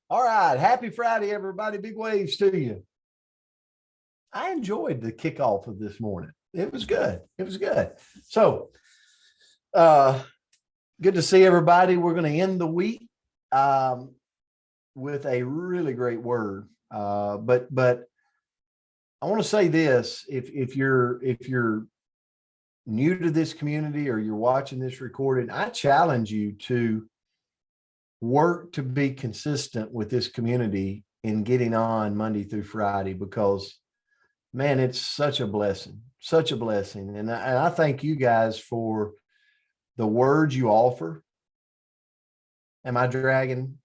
All right. Happy Friday, everybody. Big waves to you. I enjoyed the kickoff of this morning. It was good. It was good. So, uh, good to see everybody. We're going to end the week um, with a really great word. But I want to say this: if you're new to this community or you're watching this recording, I challenge you to work to be consistent with this community in getting on Monday through Friday because man, it's such a blessing, such a blessing. And I thank you guys for the words you offer. Am I dragging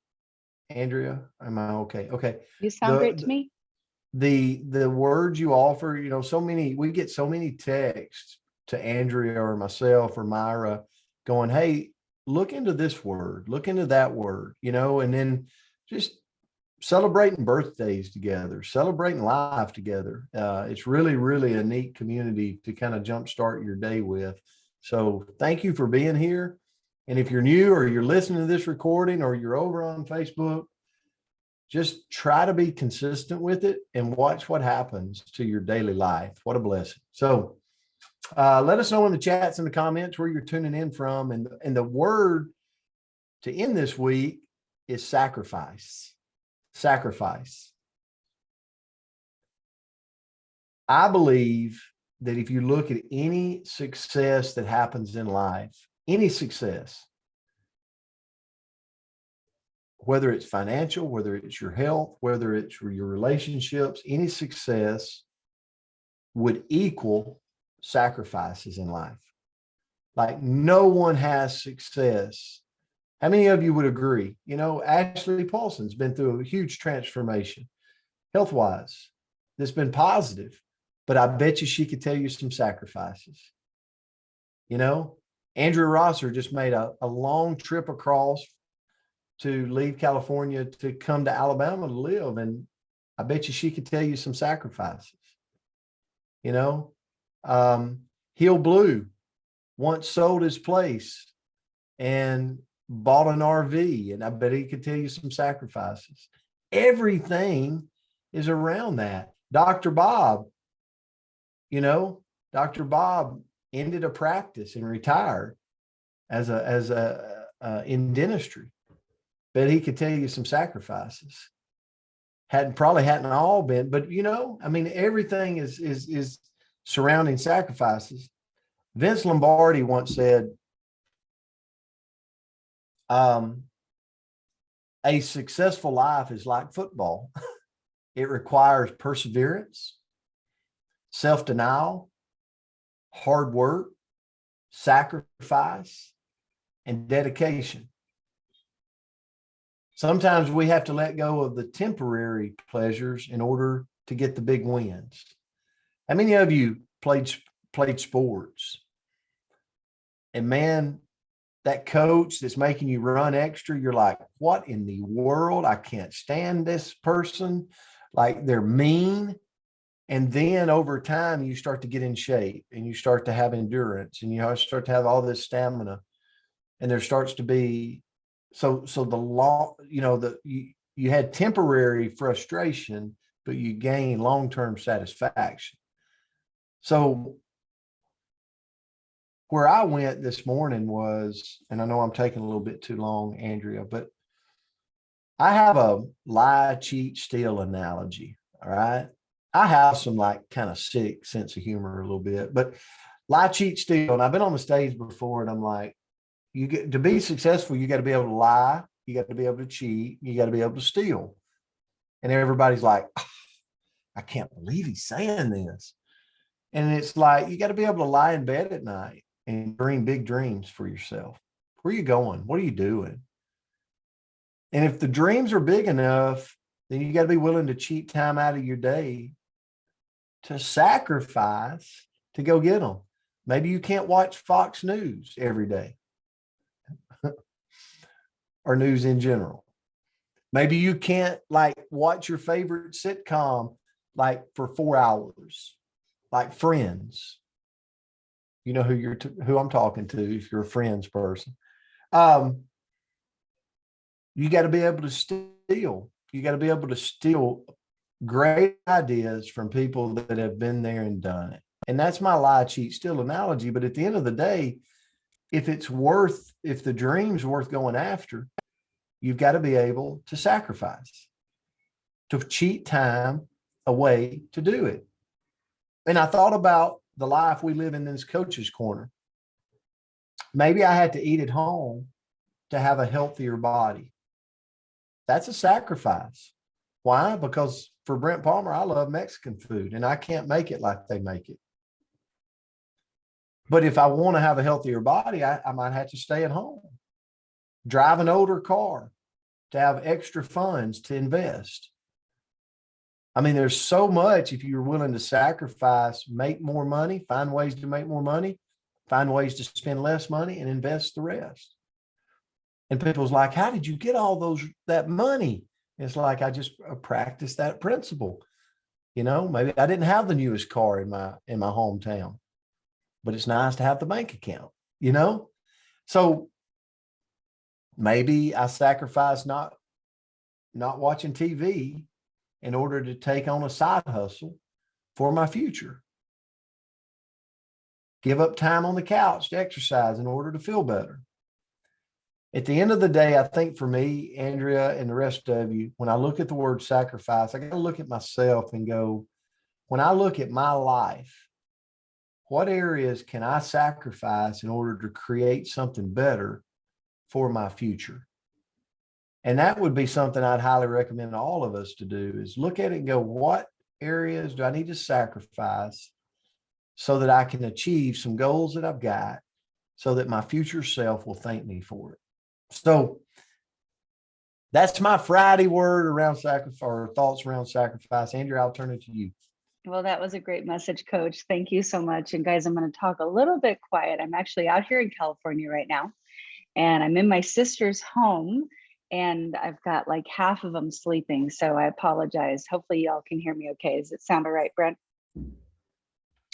Andrea? Am I okay? Okay. You sound great to The me. the words you offer, so many, we get so many texts to Andrea or myself or Myra going, hey, look into this word, look into that word, and then just celebrating birthdays together, celebrating life together. It's really, really a neat community to kind of jumpstart your day with. So thank you for being here. And if you're new or you're listening to this recording or you're over on Facebook, just try to be consistent with it and watch what happens to your daily life. What a blessing. So let us know in the chats and the comments where you're tuning in from. And the word to end this week is sacrifice. Sacrifice. I believe that if you look at any success that happens in life, any success, whether it's financial, whether it's your health, whether it's your relationships, any success would equal sacrifices in life. Like no one has success. How many of you would agree? Ashley Paulson's been through a huge transformation health-wise. That's been positive, but I bet you she could tell you some sacrifices. Andrew Rosser just made a long trip across to leave California to come to Alabama to live. And I bet you she could tell you some sacrifices. Hill Blue once sold his place and bought an RV, and I bet he could tell you some sacrifices. Everything is around that. Dr. Bob, Dr. Bob ended a practice and retired as in dentistry. Bet he could tell you some sacrifices. Probably hadn't all been, but everything is surrounding sacrifices. Vince Lombardi once said, a successful life is like football. It requires perseverance, self-denial, hard work, sacrifice, and dedication. Sometimes we have to let go of the temporary pleasures in order to get the big wins. How many of you played sports? And man, that coach that's making you run extra, you're like, what in the world? I can't stand this person. Like they're mean. And then over time, you start to get in shape and you start to have endurance and you start to have all this stamina. And there starts to be, so the law, you had temporary frustration, but you gain long-term satisfaction. So where I went this morning was, and I know I'm taking a little bit too long, Andrea, but I have a lie, cheat, steal analogy. All right. I have some kind of sick sense of humor a little bit, but lie, cheat, steal. And I've been on the stage before and I'm like, you get to be successful, you got to be able to lie, you got to be able to cheat, you got to be able to steal. And everybody's like, oh, I can't believe he's saying this. And it's like, you got to be able to lie in bed at night and dream big dreams for yourself. Where are you going? What are you doing? And if the dreams are big enough, then you got to be willing to cheat time out of your day to sacrifice to go get them. Maybe you can't watch Fox News every day or news in general. Maybe you can't watch your favorite sitcom for 4 hours, like Friends. You know who I'm talking to if you're a Friends person. You got to be able to steal steal. You got to be able to steal great ideas from people that have been there and done it. And that's my lie, cheat, steal analogy. But at the end of the day, if the dream's worth going after, you've got to be able to sacrifice, to cheat time away to do it. And I thought about the life we live in this coach's corner. Maybe I had to eat at home to have a healthier body. That's a sacrifice. Why? Because for Brent Palmer, I love Mexican food and I can't make it like they make it. But if I want to have a healthier body, I might have to stay at home, drive an older car, to have extra funds to invest. I mean, there's so much if you're willing to sacrifice, make more money, find ways to make more money, find ways to spend less money and invest the rest. And people's like, how did you get all that money? It's like, I just practiced that principle. You know, maybe I didn't have the newest car in my hometown, but it's nice to have the bank account, you know? So maybe I sacrifice not watching TV in order to take on a side hustle for my future. Give up time on the couch to exercise in order to feel better. At the end of the day, I think for me, Andrea, and the rest of you, when I look at the word sacrifice, I got to look at myself and go, when I look at my life, what areas can I sacrifice in order to create something better for my future? And that would be something I'd highly recommend all of us to do, is look at it and go, what areas do I need to sacrifice so that I can achieve some goals that I've got so that my future self will thank me for it? So that's my Friday word around sacrifice, or thoughts around sacrifice. Andrea, I'll turn it to you. Well, that was a great message, Coach. Thank you so much. And guys, I'm going to talk a little bit quiet. I'm actually out here in California right now, and I'm in my sister's home, and I've got like half of them sleeping. So I apologize. Hopefully y'all can hear me okay. Does it sound all right, Brent?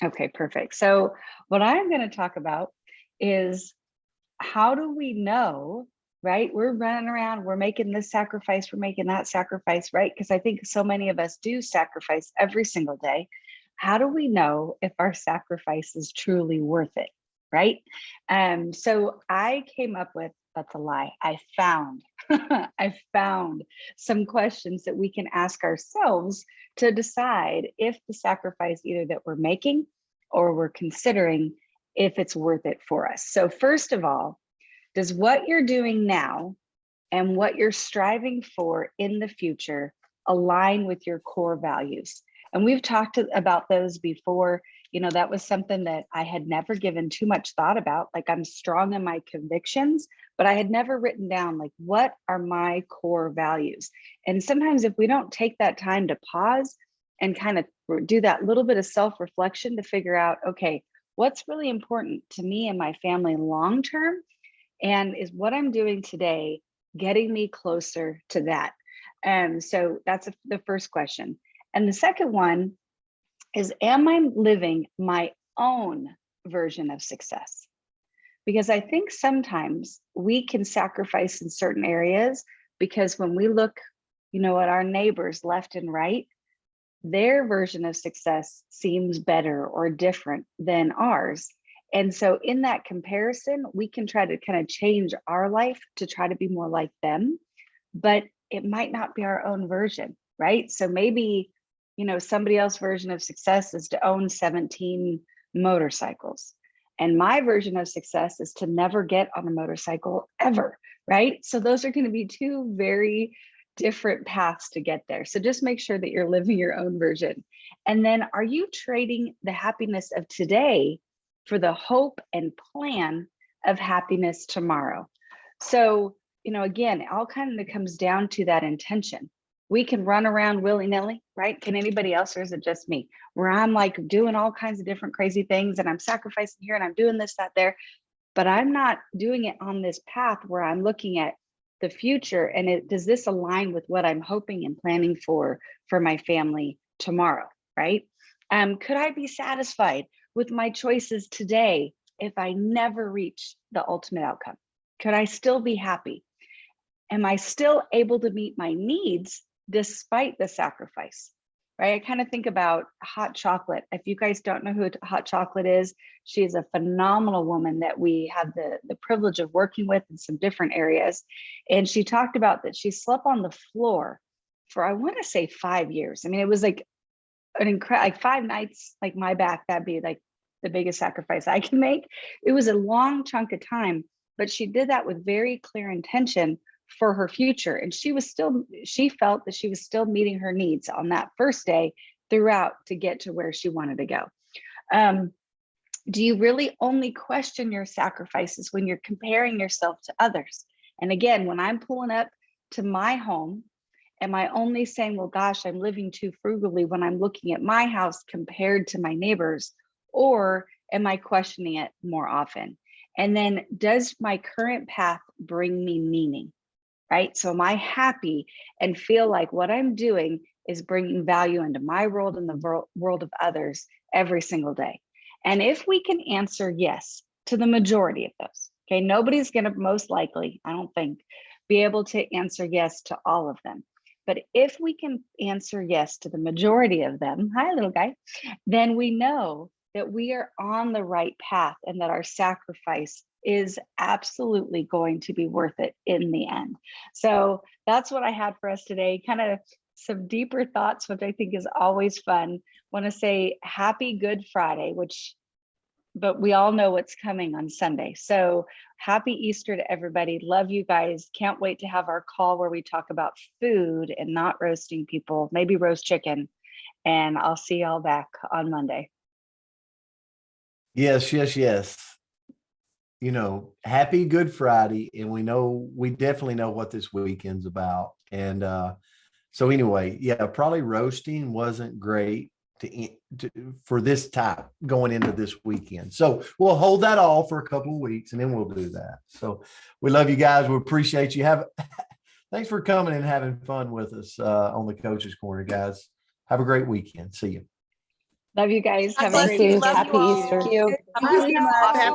Okay, perfect. So what I'm going to talk about is, how do we know, right? We're running around, we're making this sacrifice, we're making that sacrifice, right? Because I think so many of us do sacrifice every single day. How do we know if our sacrifice is truly worth it, right? So I came up with, that's a lie, I found some questions that we can ask ourselves to decide if the sacrifice either that we're making or we're considering, if it's worth it for us. So first of all, does what you're doing now and what you're striving for in the future align with your core values? And we've talked about those before. You know, that was something that I had never given too much thought about. Like, I'm strong in my convictions, but I had never written down, like, what are my core values? And sometimes if we don't take that time to pause and kind of do that little bit of self-reflection to figure out, okay, what's really important to me and my family long-term? And is what I'm doing today getting me closer to that? So that's the first question. And the second one is, am I living my own version of success? Because I think sometimes we can sacrifice in certain areas because when we look, you know, at our neighbors left and right, their version of success seems better or different than ours. And so in that comparison, we can try to kind of change our life to try to be more like them, but it might not be our own version, right? So maybe, you know, somebody else's version of success is to own 17 motorcycles. And my version of success is to never get on a motorcycle ever, right? So those are going to be two very different paths to get there. So just make sure that you're living your own version. And then, are you trading the happiness of today for the hope and plan of happiness tomorrow? So, you know, again, it all kind of comes down to that intention. We can run around willy-nilly, right? Can anybody else, or is it just me, where I'm like doing all kinds of different crazy things and I'm sacrificing here and I'm doing this, that, there, but I'm not doing it on this path where I'm looking at the future and does this align with what I'm hoping and planning for my family tomorrow, right? Could I be satisfied with my choices today if I never reach the ultimate outcome? Could I still be happy? am I still able to meet my needs despite the sacrifice? Right? I kind of think about Hot Chocolate. If you guys don't know who Hot Chocolate is, she is a phenomenal woman that we have the privilege of working with in some different areas. And she talked about that she slept on the floor for, I want to say 5 years. I mean, it was like an incredible, like 5 nights, like my back, that'd be like the biggest sacrifice I can make. It was a long chunk of time, but she did that with very clear intention for her future. And she felt that she was still meeting her needs on that first day throughout to get to where she wanted to go. Do you really only question your sacrifices when you're comparing yourself to others? And again, when I'm pulling up to my home, am I only saying, well, gosh, I'm living too frugally when I'm looking at my house compared to my neighbors? Or am I questioning it more often? And then does my current path bring me meaning? Right? So am I happy and feel like what I'm doing is bringing value into my world and the world of others every single day? And if we can answer yes to the majority of those, okay, nobody's going to most likely, I don't think, be able to answer yes to all of them. But if we can answer yes to the majority of them, hi, little guy, then we know that we are on the right path and that our sacrifice is absolutely going to be worth it in the end. So that's what I had for us today, kind of some deeper thoughts, which I think is always fun. Want to say happy Good Friday, but we all know what's coming on Sunday. So happy Easter to everybody. Love you guys. Can't wait to have our call where we talk about food and not roasting people, maybe roast chicken. And I'll see y'all back on Monday. Yes, yes, yes. You know, happy Good Friday. And we definitely know what this weekend's about. And so anyway, yeah, probably roasting wasn't great for this type going into this weekend. So we'll hold that all for a couple of weeks and then we'll do that. So we love you guys. We appreciate you. Thanks for coming and having fun with us on the Coach's Corner, guys. Have a great weekend. See you. Love you guys. Have a Bless great you. weekend. Love you Happy all. Easter. Thank you. Bye. Happy